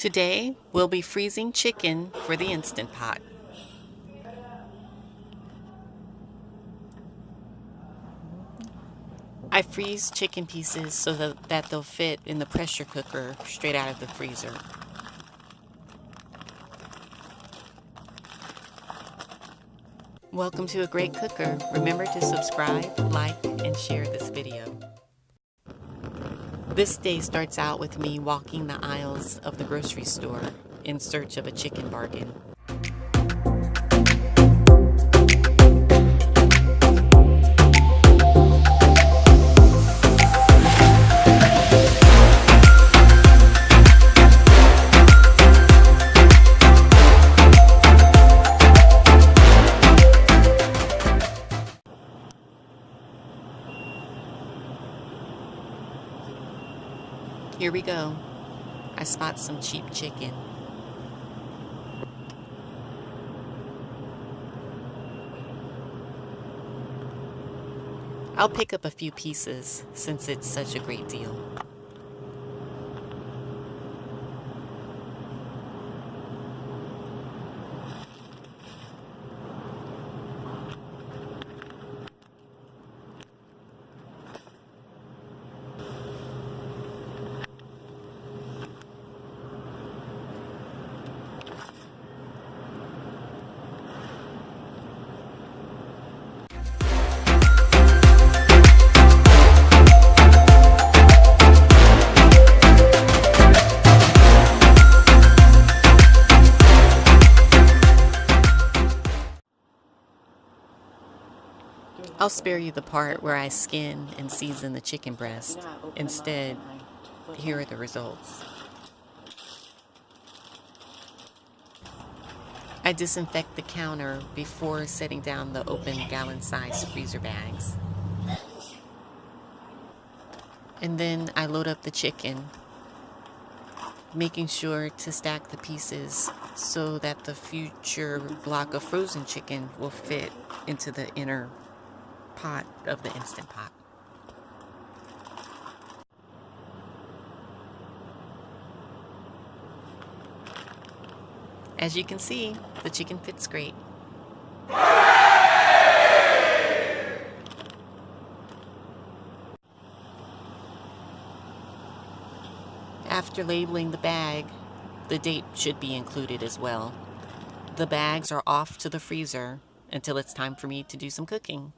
Today, we'll be freezing chicken for the Instant Pot. I freeze chicken pieces so that they'll fit in the pressure cooker straight out of the freezer. Welcome to A Great Cooker. Remember to subscribe, like, and share this video. This day starts out with me walking the aisles of the grocery store in search of a chicken bargain. Here we go. I spot some cheap chicken. I'll pick up a few pieces since it's such a great deal. I'll spare you the part where I skin and season the chicken breast. Instead, here are the results. I disinfect the counter before setting down the open gallon-sized freezer bags. And then I load up the chicken, making sure to stack the pieces so that the future block of frozen chicken will fit into the inner pot of the Instant Pot. As you can see, the chicken fits great. After labeling the bag, the date should be included as well. The bags are off to the freezer until it's time for me to do some cooking.